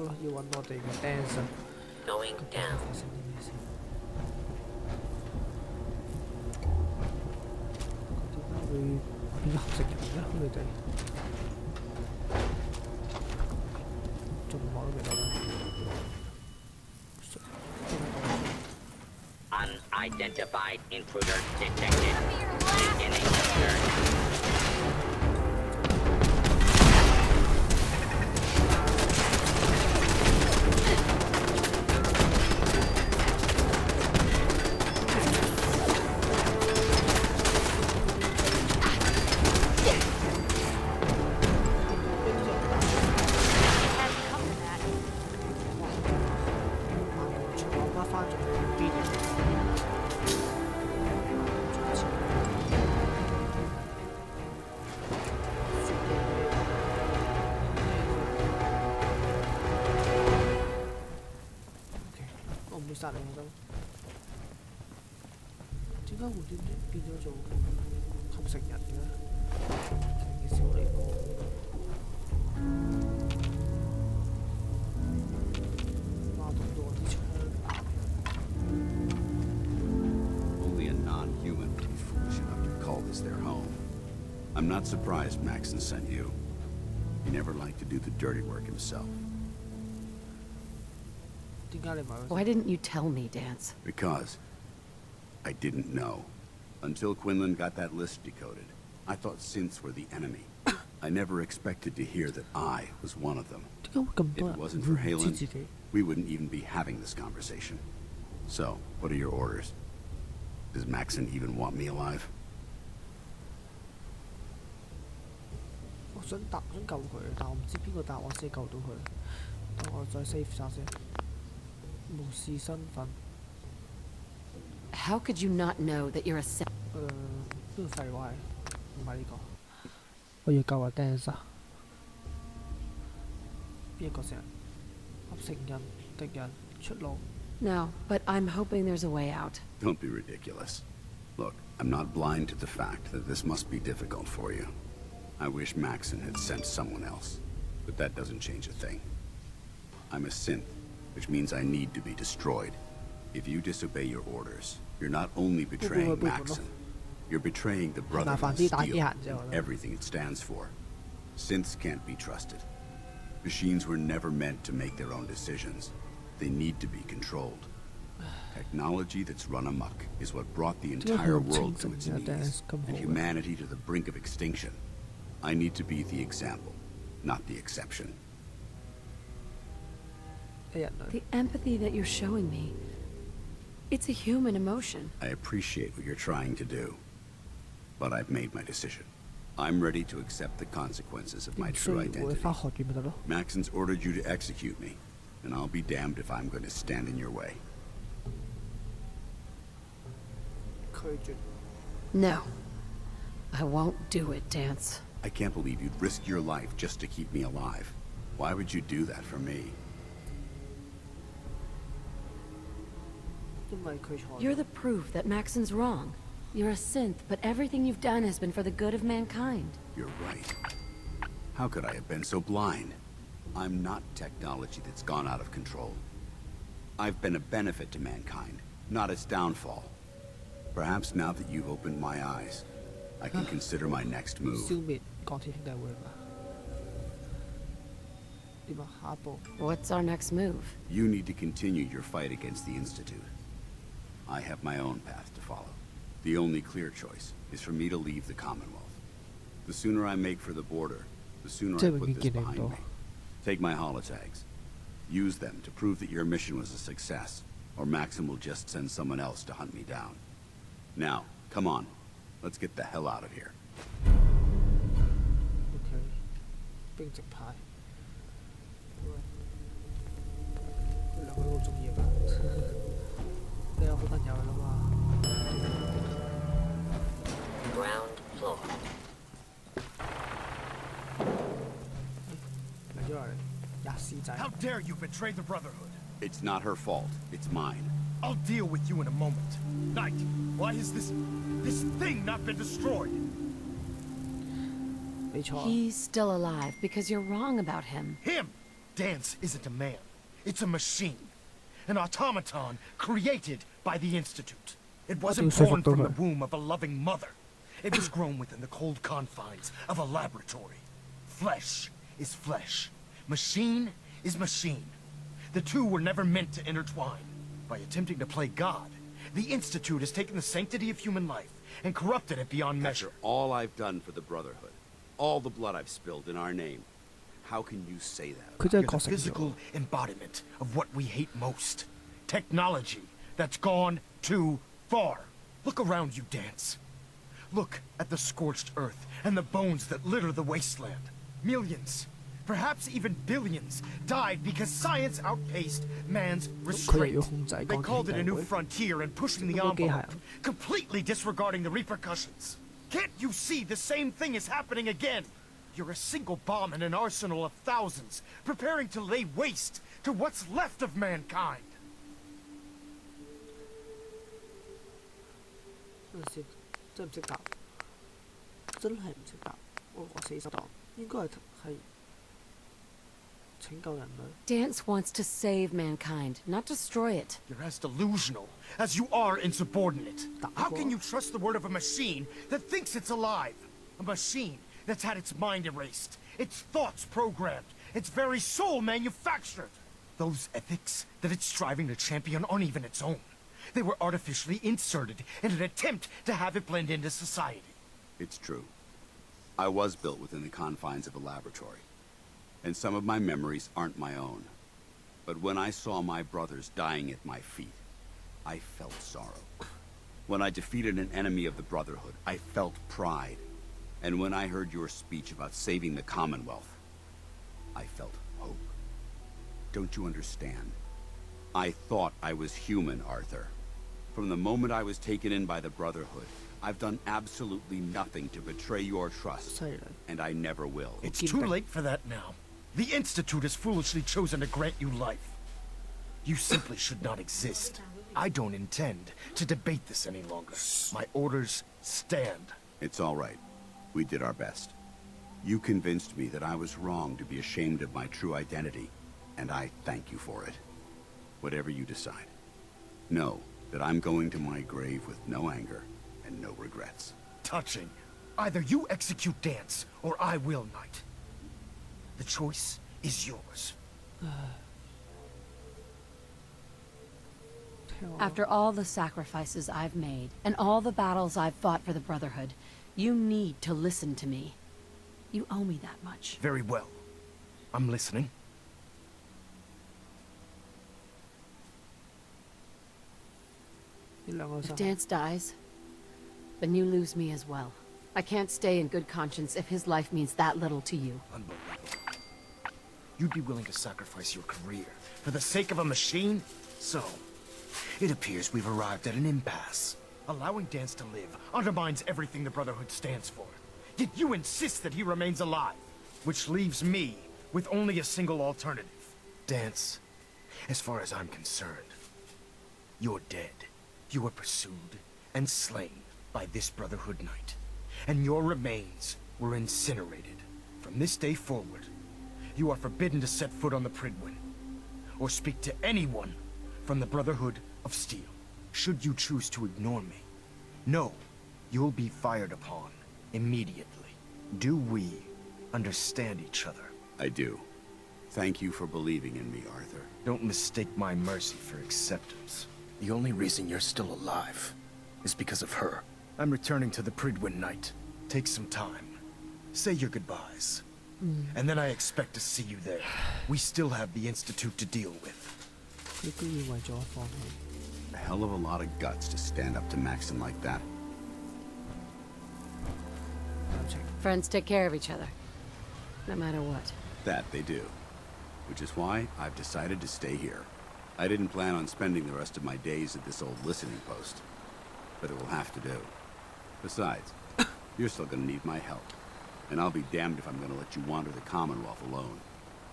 啦，要揾我哋嘅 dancer。Going down. 點解會變咗合食人嘅？佢哋仲耐都未到咧。Unidentified intruder detected. Beginning turn.殺你我都，點解會變咗做合成人嘅咧？成件事好離譜。挖到我啲槍。Only a non-human would be foolish enough to call this their home. I'm not surprised Maxon sent you. He never liked to do the dirty work himself. Why didn't you tell me, Dance? Because I didn't know. Until Quinlan got that list decoded, I thought synths were the enemy. I never expected to hear that I was one of them. If it wasn't for Halen, we wouldn't even be having this conversation. So, what are your orders? Does Maxon even want me alive? 我想救佢，但我唔知邊個答我先救到佢。等我再 save 下先。無視身份。How could you not know that you're a synth? 呢個廢話唔係呢個。我要救阿 Dancer。邊一個先？合成人、敵人、出路。No, but I'm hoping there's a way out. Don't be ridiculous. Look, I'm not blind to the fact that this must be difficult for you. I wish Maxon had sent someone else, but that doesn't change a thing. I'm a synth, which means I need to be destroyed. If you disobey your orders, you're not only betraying Maxon, you're betraying the Brotherhood of Steel and everything it stands for. Synths can't be trusted. Machines were never meant to make their own decisions. They need to be controlled. Technology that's run amok is what brought the entire world to its knees, and humanity to the brink of extinction. I need to be the example, not the exception. The empathy that you're showing me, it's a human emotion. I appreciate what you're trying to do, but I've made my decision. I'm ready to accept the consequences of my true identity. Maxon's ordered you to execute me, and I'll be damned if I'm going to stand in your way. No, I won't do it, Dance. I can't believe you'd risk your life just to keep me alive. Why would you do that for me? You're the proof that Maxon's wrong. You're a synth, but everything you've done has been for the good of mankind. You're right. How could I have been so blind? I'm not technology that's gone out of control. I've been a benefit to mankind, not its downfall. Perhaps now that you've opened my eyes, I can consider my next move. What's our next move? You need to continue your fight against the Institute. I have my own path to follow. The only clear choice is for me to leave the Commonwealth. The sooner I make for the border, the sooner I put this behind me. Take my holotags. Use them to prove that your mission was a success, or Maxim will just send someone else to hunt me down. Now, come on. Let's get the hell out of here. Ground floor. How dare you betray the Brotherhood? It's not her fault. It's mine. I'll deal with you in a moment. Knight, why has this thing not been destroyed? He's still alive because you're wrong about him. Him? Dance isn't a man. It's a machine. An automaton created by the Institute. It wasn't born from the womb of a loving mother. It was grown within the cold confines of a laboratory. Flesh is flesh. Machine is machine. The two were never meant to intertwine. By attempting to play God, the Institute has taken the sanctity of human life and corrupted it beyond measure. After all I've done for the Brotherhood, all the blood I've spilled in our name, how can you say that? You're the physical embodiment of what we hate most. Technology that's gone too far. Look around you, Dance. Look at the scorched earth and the bones that litter the wasteland. Millions, perhaps even billions, died because science outpaced man's restraint. They called it a new frontier and pushing the envelope, completely disregarding the repercussions. Can't you see the same thing is happening again? You're a single bomb in an arsenal of thousands, preparing to lay waste to what's left of mankind. 真唔識答，真係唔識答。我死手檔應該係拯救人類。Dance wants to save mankind, not destroy it. You're as delusional as you are insubordinate. How can you trust the word of a machine that thinks it's alive? A machine that's had its mind erased, its thoughts programmed, its very soul manufactured. Those ethics that it's striving to champion aren't even its own. They were artificially inserted in an attempt to have it blend into society. It's true. I was built within the confines of a laboratory, and some of my memories aren't my own. But when I saw my brothers dying at my feet, I felt sorrow. When I defeated an enemy of the Brotherhood, I felt pride. And when I heard your speech about saving the Commonwealth, I felt hope. Don't you understand? I thought I was human, Arthur. From the moment I was taken in by the Brotherhood, I've done absolutely nothing to betray your trust, and I never will. It's too late for that now. The Institute has foolishly chosen to grant you life. You simply should not exist. I don't intend to debate this any longer. My orders stand. It's all right. We did our best. You convinced me that I was wrong to be ashamed of my true identity, and I thank you for it. Whatever you decide, know that I'm going to my grave with no anger and no regrets. Touching. Either you execute Dance, or I will, Knight. The choice is yours. After all the sacrifices I've made, and all the battles I've fought for the Brotherhood, you need to listen to me. You owe me that much. Very well. I'm listening. If Dance dies, then you lose me as well. I can't stay in good conscience if his life means that little to you. Unbelievable. You'd be willing to sacrifice your career for the sake of a machine? So, it appears we've arrived at an impasse. Allowing Dance to live undermines everything the Brotherhood stands for. Yet you insist that he remains alive, which leaves me with only a single alternative. Dance, as far as I'm concerned, you're dead. You were pursued and slain by this Brotherhood Knight, and your remains were incinerated. From this day forward, you are forbidden to set foot on the Pridwin, or speak to anyone from the Brotherhood of Steel. Should you choose to ignore me, know you'll be fired upon immediately. Do we understand each other? I do. Thank you for believing in me, Arthur. Don't mistake my mercy for acceptance. The only reason you're still alive is because of her. I'm returning to the Pridwin Knight. Take some time. Say your goodbyes. And then I expect to see you there. We still have the Institute to deal with. A hell of a lot of guts to stand up to Maxon like that. Friends take care of each other, no matter what. That they do. Which is why I've decided to stay here. I didn't plan on spending the rest of my days at this old listening post, but it will have to do. Besides, you're still gonna need my help, and I'll be damned if I'm gonna let you wander the Commonwealth alone.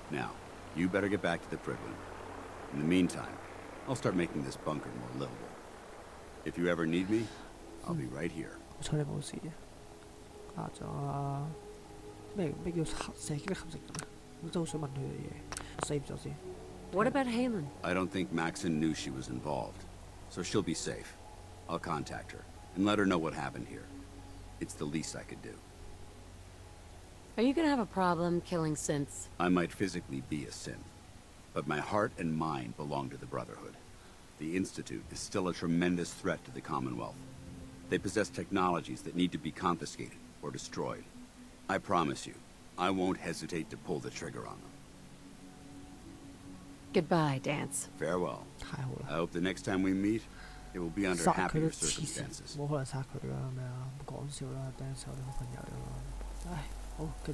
Now, you better get back to the Pridwin. In the meantime, I'll start making this bunker more livable. If you ever need me, I'll be right here. 好彩你冇事啊！加咗啊！咩叫射擊的合成人啊？我真係好想問佢哋嘢。save 咗先。 What about Halen? I don't think Maxon knew she was involved, so she'll be safe. I'll contact her and let her know what happened here. It's the least I could do. Are you gonna have a problem killing synths? I might physically be a synth, but my heart and mind belong to the Brotherhood. The Institute is still a tremendous threat to the Commonwealth. They possess technologies that need to be confiscated or destroyed. I promise you, I won't hesitate to pull the trigger on them. Goodbye, Dance. Farewell. 太好啦！ I hope the next time we meet, it will be under 殺佢 happier 都黐線， circumstances. 冇可能殺佢啦，咩啊？唔講笑啦，Dance 我哋好朋友啊嘛。唉，好繼續。